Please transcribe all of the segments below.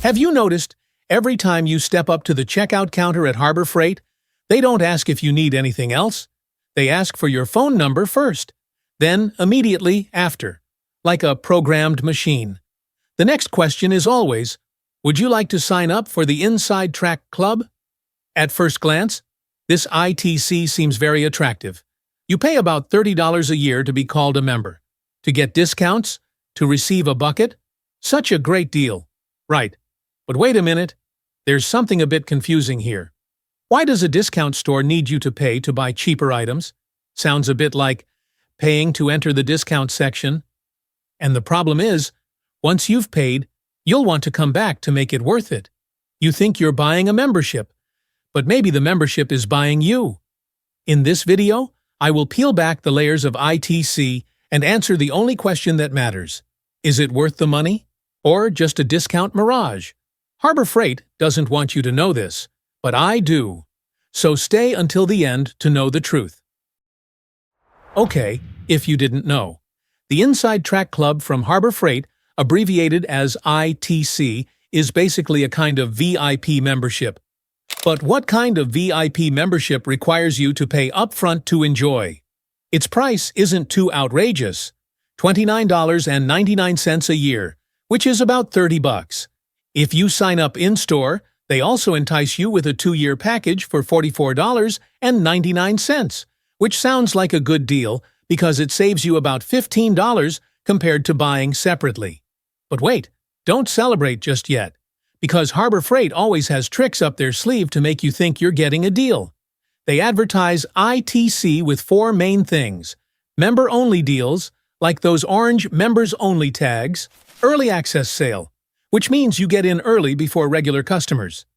Have you noticed, every time you step up to the checkout counter at Harbor Freight, they don't ask if you need anything else. They ask for your phone number first, then immediately after, like a programmed machine. The next question is always, would you like to sign up for the Inside Track Club? At first glance, this ITC seems very attractive. You pay about $30 a year to be called a member. To get discounts? To receive a bucket? Such a great deal. Right. But wait a minute. There's something a bit confusing here. Why does a discount store need you to pay to buy cheaper items? Sounds a bit like paying to enter the discount section. And the problem is, once you've paid, you'll want to come back to make it worth it. You think you're buying a membership, but maybe the membership is buying you. In this video, I will peel back the layers of ITC and answer the only question that matters. Is it worth the money? Or just a discount mirage? Harbor Freight doesn't want you to know this, but I do. So stay until the end to know the truth. Okay, if you didn't know. The Inside Track Club from Harbor Freight, abbreviated as ITC, is basically a kind of VIP membership. But what kind of VIP membership requires you to pay upfront to enjoy? Its price isn't too outrageous. $29.99 a year, which is about $30. If you sign up in-store, they also entice you with a 2-year package for $44.99, which sounds like a good deal because it saves you about $15 compared to buying separately. But wait, don't celebrate just yet, because Harbor Freight always has tricks up their sleeve to make you think you're getting a deal. They advertise ITC with 4 main things: member-only deals, like those orange members-only tags, early access sale, which means you get in early before regular customers,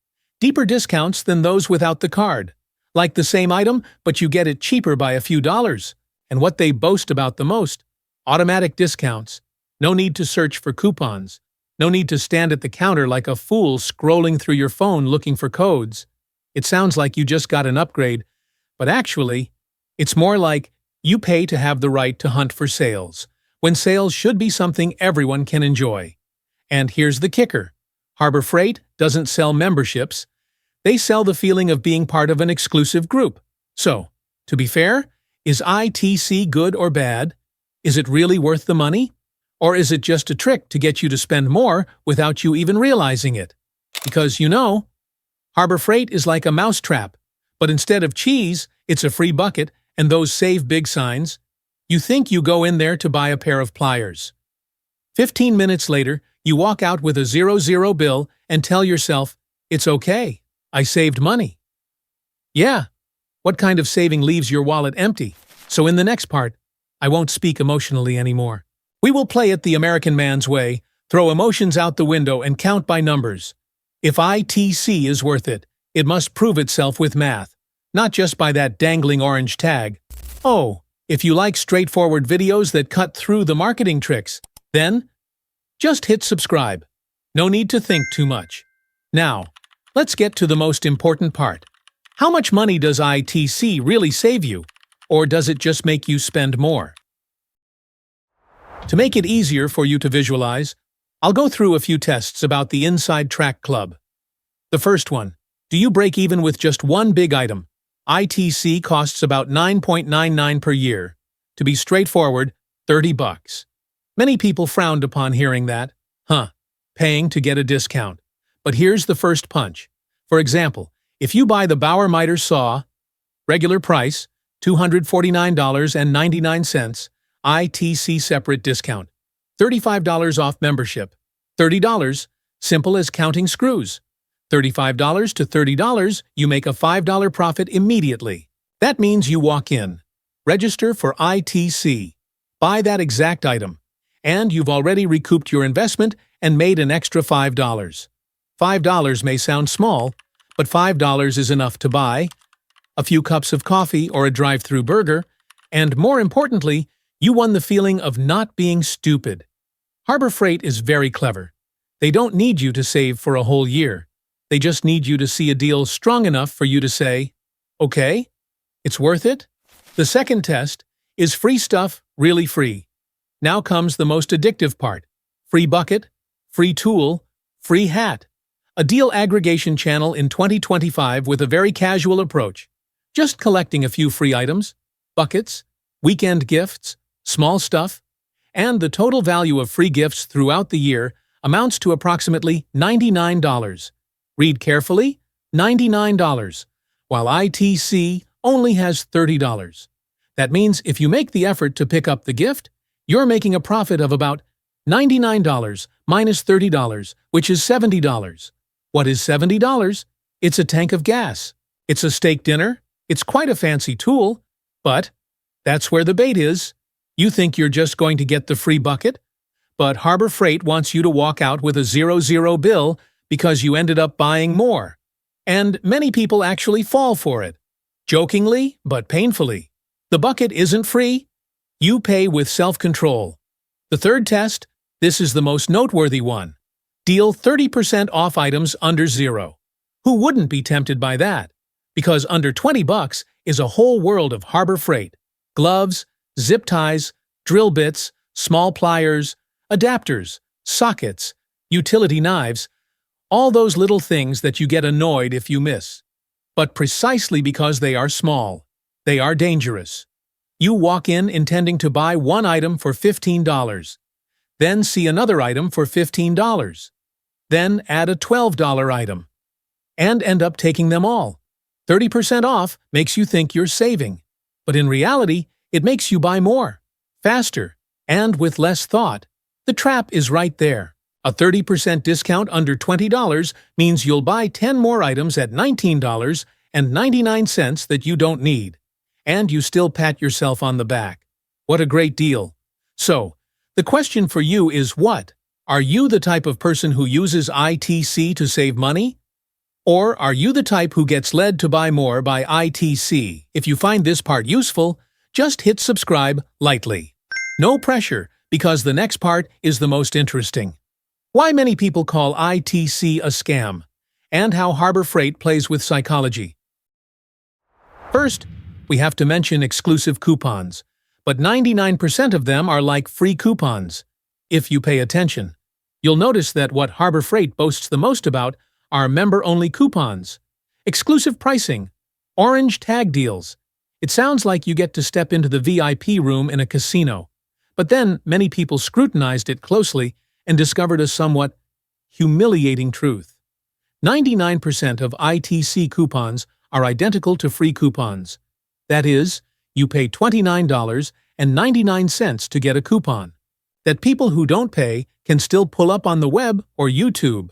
deeper discounts than those without the card, like the same item but you get it cheaper by a few dollars, and what they boast about the most, automatic discounts, no need to search for coupons, no need to stand at the counter like a fool scrolling through your phone looking for codes. It sounds like you just got an upgrade, but actually, it's more like you pay to have the right to hunt for sales, when sales should be something everyone can enjoy. And here's the kicker. Harbor Freight doesn't sell memberships. They sell the feeling of being part of an exclusive group. So, to be fair, is ITC good or bad? Is it really worth the money? Or is it just a trick to get you to spend more without you even realizing it? Because, Harbor Freight is like a mousetrap, but instead of cheese, it's a free bucket and those save big signs. You think you go in there to buy a pair of pliers. 15 minutes later, you walk out with a 0 bill and tell yourself, it's okay, I saved money. Yeah, what kind of saving leaves your wallet empty? So in the next part, I won't speak emotionally anymore. We will play it the American man's way, throw emotions out the window and count by numbers. If ITC is worth it, it must prove itself with math, not just by that dangling orange tag. Oh, if you like straightforward videos that cut through the marketing tricks, then just hit subscribe. No need to think too much. Now, let's get to the most important part. How much money does ITC really save you? Or does it just make you spend more? To make it easier for you to visualize, I'll go through a few tests about the Inside Track Club. The first one, do you break even with just one big item? ITC costs about $9.99 per year. To be straightforward, $30. Many people frowned upon hearing that. Paying to get a discount. But here's the first punch. For example, if you buy the Bauer miter saw, regular price, $249.99, ITC separate discount, $35 off membership, $30, simple as counting screws. $35 to $30, you make a $5 profit immediately. That means you walk in, register for ITC, buy that exact item, and you've already recouped your investment and made an extra $5. $5 may sound small, but $5 is enough to buy a few cups of coffee or a drive-through burger, and more importantly, you won the feeling of not being stupid. Harbor Freight is very clever. They don't need you to save for a whole year. They just need you to see a deal strong enough for you to say, okay, it's worth it. The second test is free stuff really free. Now comes the most addictive part. Free bucket, free tool, free hat. a deal aggregation channel in 2025 with a very casual approach, just collecting a few free items, buckets, weekend gifts, small stuff, and the total value of free gifts throughout the year amounts to approximately $99. Read carefully, $99, while ITC only has $30. That means if you make the effort to pick up the gift, you're making a profit of about $99 minus $30, which is $70. What is $70? It's a tank of gas. It's a steak dinner. It's quite a fancy tool, but that's where the bait is. You think you're just going to get the free bucket? But Harbor Freight wants you to walk out with a 0 bill because you ended up buying more. And many people actually fall for it. Jokingly, but painfully. The bucket isn't free. You pay with self-control. The third test, this is the most noteworthy one. Deal 30% off items under $0. Who wouldn't be tempted by that? Because under $20 is a whole world of Harbor Freight. Gloves, zip ties, drill bits, small pliers, adapters, sockets, utility knives, all those little things that you get annoyed if you miss. But precisely because they are small, they are dangerous. You walk in intending to buy one item for $15, then see another item for $15, then add a $12 item, and end up taking them all. 30% off makes you think you're saving, but in reality, it makes you buy more, faster, and with less thought. The trap is right there. A 30% discount under $20 means you'll buy 10 more items at $19.99 that you don't need. And you still pat yourself on the back. What a great deal. So, the question for you is what? Are you the type of person who uses ITC to save money? Or are you the type who gets led to buy more by ITC? If you find this part useful, just hit subscribe lightly. No pressure, because the next part is the most interesting. Why many people call ITC a scam, and how Harbor Freight plays with psychology. First, we have to mention exclusive coupons, but 99% of them are like free coupons. If you pay attention, you'll notice that what Harbor Freight boasts the most about are member-only coupons, exclusive pricing, orange tag deals. It sounds like you get to step into the VIP room in a casino, but then many people scrutinized it closely and discovered a somewhat humiliating truth. 99% of ITC coupons are identical to free coupons. That is, you pay $29.99 to get a coupon that people who don't pay can still pull up on the web or YouTube.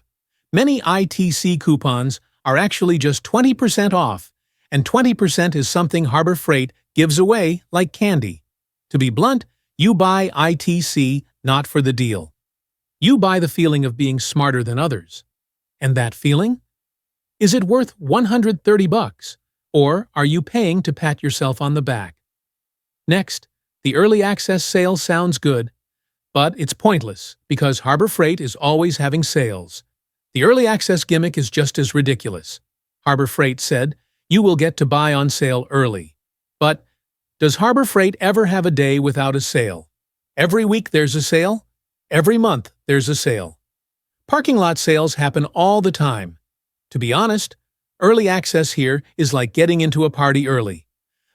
Many ITC coupons are actually just 20% off, and 20% is something Harbor Freight gives away like candy. To be blunt, you buy ITC not for the deal. You buy the feeling of being smarter than others. And that feeling? Is it worth $130? Or are you paying to pat yourself on the back? Next, the early access sale sounds good, but it's pointless because Harbor Freight is always having sales. The early access gimmick is just as ridiculous. Harbor Freight said, you will get to buy on sale early. But does Harbor Freight ever have a day without a sale? Every week there's a sale. Every month there's a sale. Parking lot sales happen all the time. To be honest, early access here is like getting into a party early.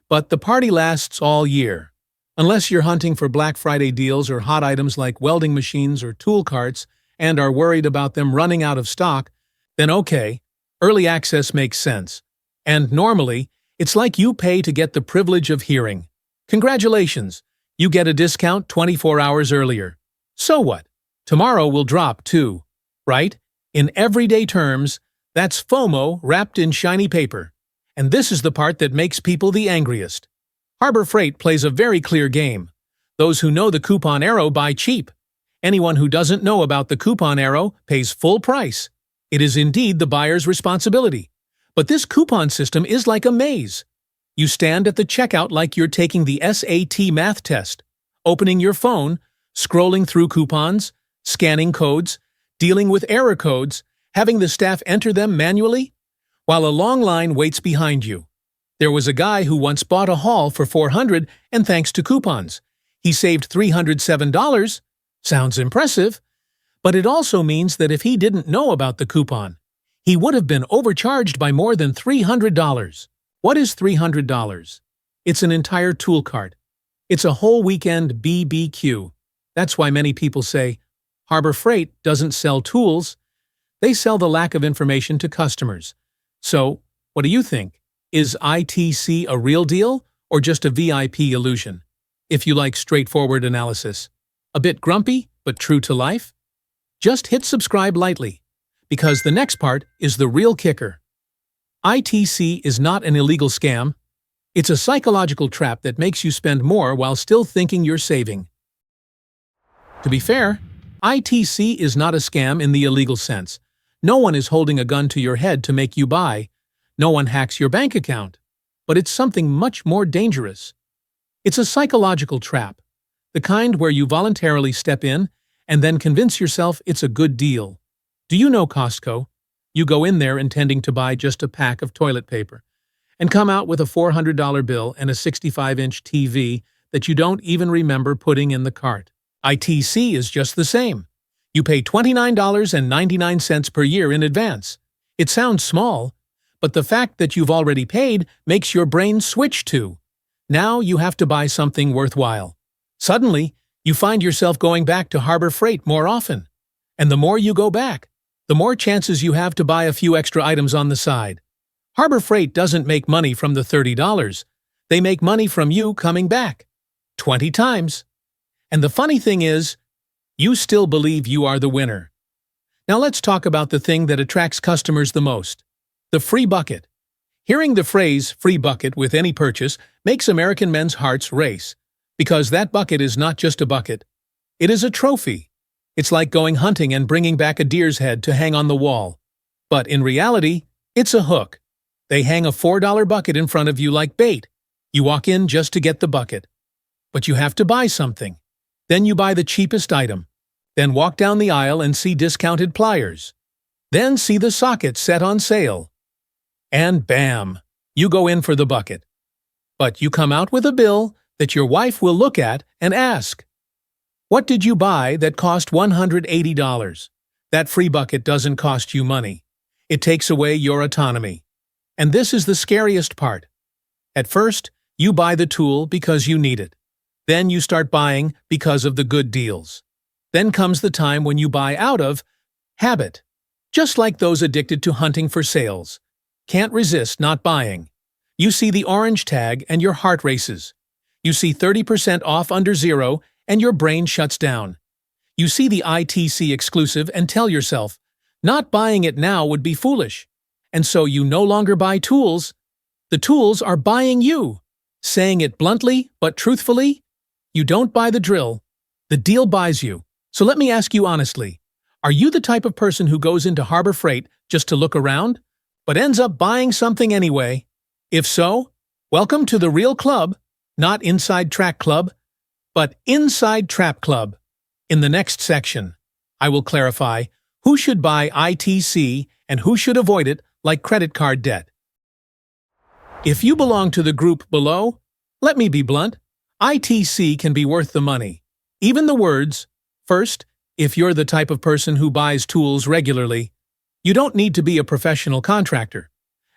But the party lasts all year. Unless you're hunting for Black Friday deals or hot items like welding machines or tool carts and are worried about them running out of stock, then okay, early access makes sense. And normally, it's like you pay to get the privilege of hearing. Congratulations, you get a discount 24 hours earlier. So what? Tomorrow will drop too, right? In everyday terms, that's FOMO wrapped in shiny paper. And this is the part that makes people the angriest. Harbor Freight plays a very clear game. Those who know the coupon arrow buy cheap. Anyone who doesn't know about the coupon arrow pays full price. It is indeed the buyer's responsibility. But this coupon system is like a maze. You stand at the checkout like you're taking the SAT math test, opening your phone, scrolling through coupons, scanning codes, dealing with error codes, having the staff enter them manually, while a long line waits behind you. There was a guy who once bought a haul for $400 and thanks to coupons, he saved $307. Sounds impressive. But it also means that if he didn't know about the coupon, he would have been overcharged by more than $300. What is $300? It's an entire tool cart. It's a whole weekend BBQ. That's why many people say, Harbor Freight doesn't sell tools. They sell the lack of information to customers. So, what do you think? Is ITC a real deal or just a VIP illusion? If you like straightforward analysis, a bit grumpy but true to life, just hit subscribe lightly, because the next part is the real kicker. ITC is not an illegal scam. It's a psychological trap that makes you spend more while still thinking you're saving. To be fair, ITC is not a scam in the illegal sense. No one is holding a gun to your head to make you buy. No one hacks your bank account. But it's something much more dangerous. It's a psychological trap, the kind where you voluntarily step in and then convince yourself it's a good deal. Do you know Costco? You go in there intending to buy just a pack of toilet paper and come out with a $400 bill and a 65-inch TV that you don't even remember putting in the cart. ITC is just the same. You pay $29.99 per year in advance. It sounds small, but the fact that you've already paid makes your brain switch to, now you have to buy something worthwhile. Suddenly, you find yourself going back to Harbor Freight more often. And the more you go back, the more chances you have to buy a few extra items on the side. Harbor Freight doesn't make money from the $30. They make money from you coming back 20 times. And the funny thing is, you still believe you are the winner. Now let's talk about the thing that attracts customers the most, the free bucket. Hearing the phrase free bucket with any purchase makes American men's hearts race, because that bucket is not just a bucket. It is a trophy. It's like going hunting and bringing back a deer's head to hang on the wall. But in reality, it's a hook. They hang a $4 bucket in front of you like bait. You walk in just to get the bucket. But you have to buy something. Then you buy the cheapest item. Then walk down the aisle and see discounted pliers. Then see the socket set on sale. And bam! You go in for the bucket. But you come out with a bill that your wife will look at and ask, "What did you buy that cost $180? That free bucket doesn't cost you money. It takes away your autonomy. And this is the scariest part. At first, you buy the tool because you need it. Then you start buying because of the good deals. Then comes the time when you buy out of habit. Just like those addicted to hunting for sales. Can't resist not buying. You see the orange tag and your heart races. You see 30% off under zero and your brain shuts down. You see the ITC exclusive and tell yourself, not buying it now would be foolish. And so you no longer buy tools. The tools are buying you. Saying it bluntly but truthfully, you don't buy the drill. The deal buys you. So let me ask you honestly, are you the type of person who goes into Harbor Freight just to look around, but ends up buying something anyway? If so, welcome to the real club, not Inside Track Club, but Inside Trap Club. In the next section, I will clarify who should buy ITC and who should avoid it like credit card debt. If you belong to the group below, let me be blunt, ITC can be worth the money. Even the words. First, if you're the type of person who buys tools regularly, you don't need to be a professional contractor.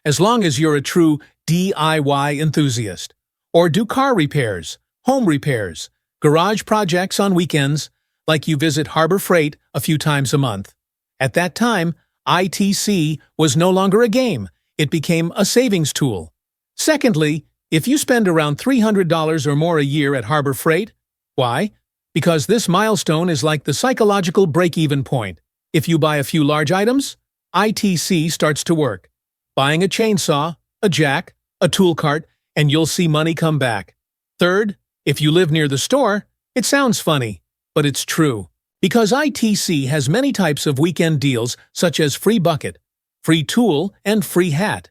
As long as you're a true DIY enthusiast, or do car repairs, home repairs, garage projects on weekends, like you visit Harbor Freight a few times a month. At that time, ITC was no longer a game, it became a savings tool. Secondly, if you spend around $300 or more a year at Harbor Freight, why? Because this milestone is like the psychological break-even point. If you buy a few large items, ITC starts to work. Buying a chainsaw, a jack, a tool cart, and you'll see money come back. Third, if you live near the store, it sounds funny, but it's true. Because ITC has many types of weekend deals such as free bucket, free tool, and free hat.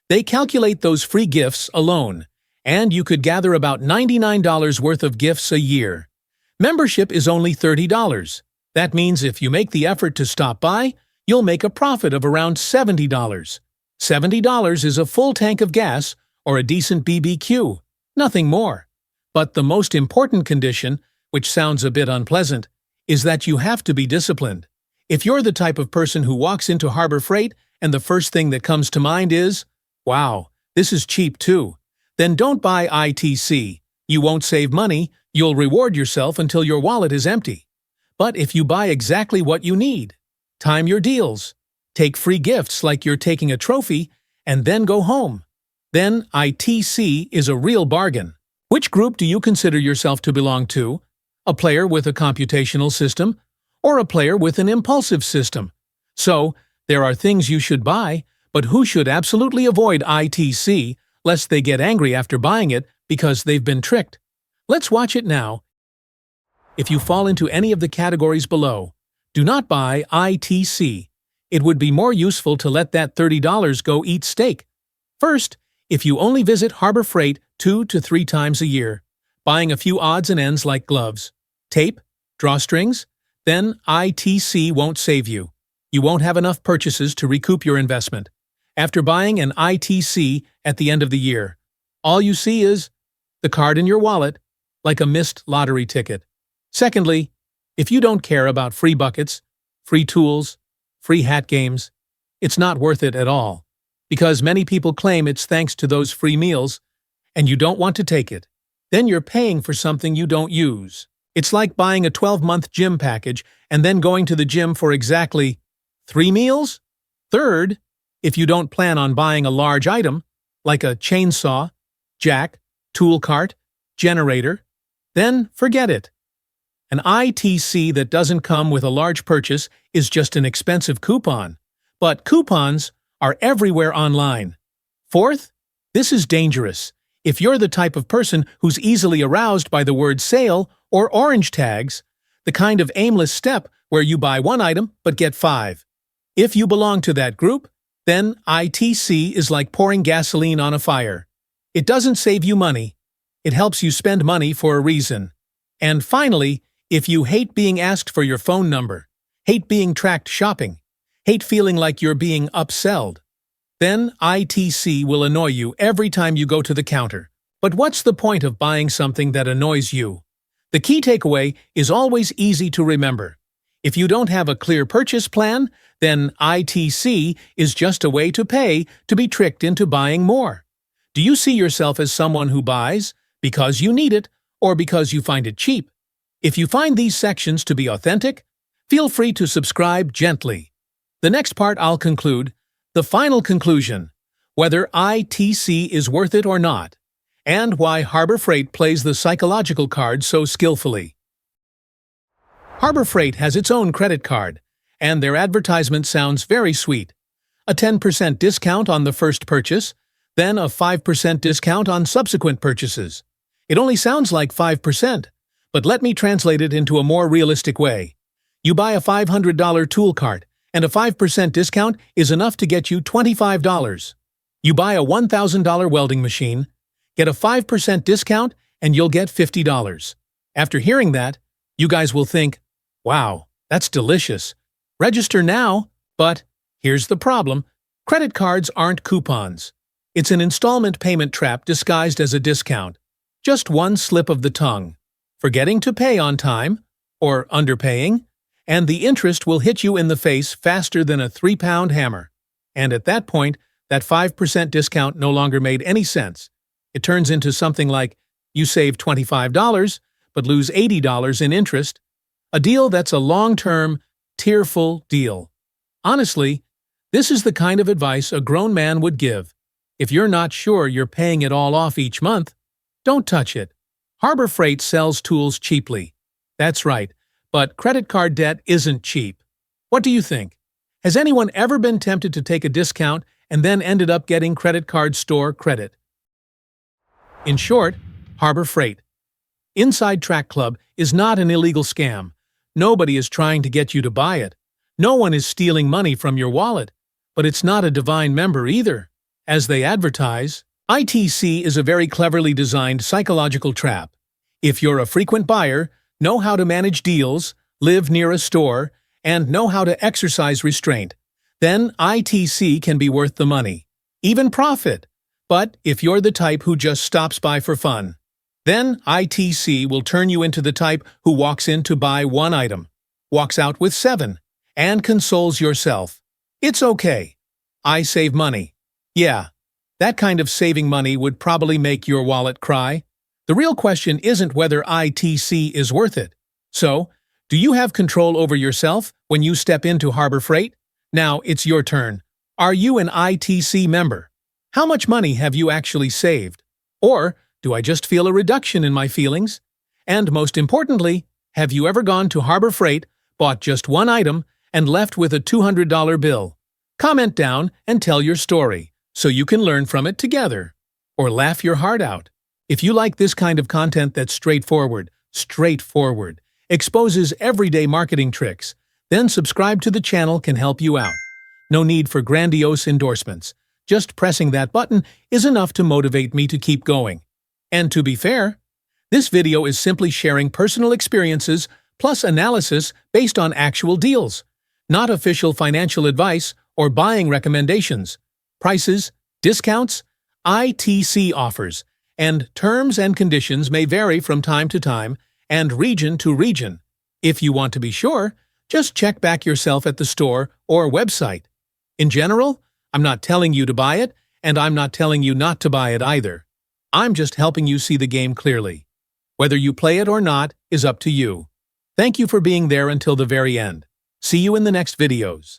They calculate those free gifts alone, and you could gather about $99 worth of gifts a year. Membership is only $30. That means if you make the effort to stop by, you'll make a profit of around $70. $70 is a full tank of gas or a decent BBQ, nothing more. But the most important condition, which sounds a bit unpleasant, is that you have to be disciplined. If you're the type of person who walks into Harbor Freight and the first thing that comes to mind is, wow, this is cheap too. Then don't buy ITC. You won't save money, you'll reward yourself until your wallet is empty. But if you buy exactly what you need, time your deals, take free gifts like you're taking a trophy, and then go home, then ITC is a real bargain. Which group do you consider yourself to belong to? A player with a computational system, or a player with an impulsive system? So, there are things you should buy, but who should absolutely avoid ITC lest they get angry after buying it because they've been tricked? Let's watch it now. If you fall into any of the categories below, do not buy ITC. It would be more useful to let that $30 go eat steak. First, if you only visit Harbor Freight 2 to 3 times a year, buying a few odds and ends like gloves, tape, drawstrings, then ITC won't save you. You won't have enough purchases to recoup your investment. After buying an ITC at the end of the year, all you see is the card in your wallet, like a missed lottery ticket. Secondly, if you don't care about free buckets, free tools, free hat games, it's not worth it at all, because many people claim it's thanks to those free meals, and you don't want to take it. Then you're paying for something you don't use. It's like buying a 12-month gym package and then going to the gym for exactly 3 meals? Third, if you don't plan on buying a large item, like a chainsaw, jack, tool cart, generator, then forget it. An ITC that doesn't come with a large purchase is just an expensive coupon. But coupons are everywhere online. Fourth, this is dangerous. If you're the type of person who's easily aroused by the word sale or orange tags, the kind of aimless step where you buy 1 item but get 5. If you belong to that group, then ITC is like pouring gasoline on a fire. It doesn't save you money. It helps you spend money for a reason. And finally, if you hate being asked for your phone number, hate being tracked shopping, hate feeling like you're being upselled, then ITC will annoy you every time you go to the counter. But what's the point of buying something that annoys you? The key takeaway is always easy to remember. If you don't have a clear purchase plan, then ITC is just a way to pay to be tricked into buying more. Do you see yourself as someone who buys because you need it or because you find it cheap? If you find these sections to be authentic, feel free to subscribe gently. The next part I'll conclude, the final conclusion, whether ITC is worth it or not, and why Harbor Freight plays the psychological card so skillfully. Harbor Freight has its own credit card, and their advertisement sounds very sweet. A 10% discount on the first purchase, then a 5% discount on subsequent purchases. It only sounds like 5%, but let me translate it into a more realistic way. You buy a $500 tool cart, and a 5% discount is enough to get you $25. You buy a $1,000 welding machine, get a 5% discount, and you'll get $50. After hearing that, you guys will think, wow, that's delicious. Register now, but here's the problem. Credit cards aren't coupons. It's an installment payment trap disguised as a discount. Just one slip of the tongue. Forgetting to pay on time, or underpaying, and the interest will hit you in the face faster than a 3-pound hammer. And at that point, that 5% discount no longer made any sense. It turns into something like, you save $25, but lose $80 in interest. A deal that's a long-term, tearful deal. Honestly, this is the kind of advice a grown man would give. If you're not sure you're paying it all off each month, don't touch it. Harbor Freight sells tools cheaply. That's right, but credit card debt isn't cheap. What do you think? Has anyone ever been tempted to take a discount and then ended up getting credit card store credit? In short, Harbor Freight. Inside Track Club is not an illegal scam. Nobody is trying to get you to buy it. No one is stealing money from your wallet. But it's not a divine member either. As they advertise, ITC is a very cleverly designed psychological trap. If you're a frequent buyer, know how to manage deals, live near a store, and know how to exercise restraint, then ITC can be worth the money, even profit. But if you're the type who just stops by for fun, then ITC will turn you into the type who walks in to buy 1 item, walks out with 7, and consoles yourself. It's okay. I save money. Yeah, that kind of saving money would probably make your wallet cry. The real question isn't whether ITC is worth it. So, do you have control over yourself when you step into Harbor Freight? Now it's your turn. Are you an ITC member? How much money have you actually saved? Or do I just feel a reduction in my feelings? And most importantly, have you ever gone to Harbor Freight, bought just one item, and left with a $200 bill? Comment down and tell your story, so you can learn from it together. Or laugh your heart out. If you like this kind of content that's straightforward, exposes everyday marketing tricks, then subscribe to the channel can help you out. No need for grandiose endorsements. Just pressing that button is enough to motivate me to keep going. And to be fair, this video is simply sharing personal experiences plus analysis based on actual deals, not official financial advice or buying recommendations. Prices, discounts, ITC offers, and terms and conditions may vary from time to time and region to region. If you want to be sure, just check back yourself at the store or website. In general, I'm not telling you to buy it, and I'm not telling you not to buy it either. I'm just helping you see the game clearly. Whether you play it or not is up to you. Thank you for being there until the very end. See you in the next videos.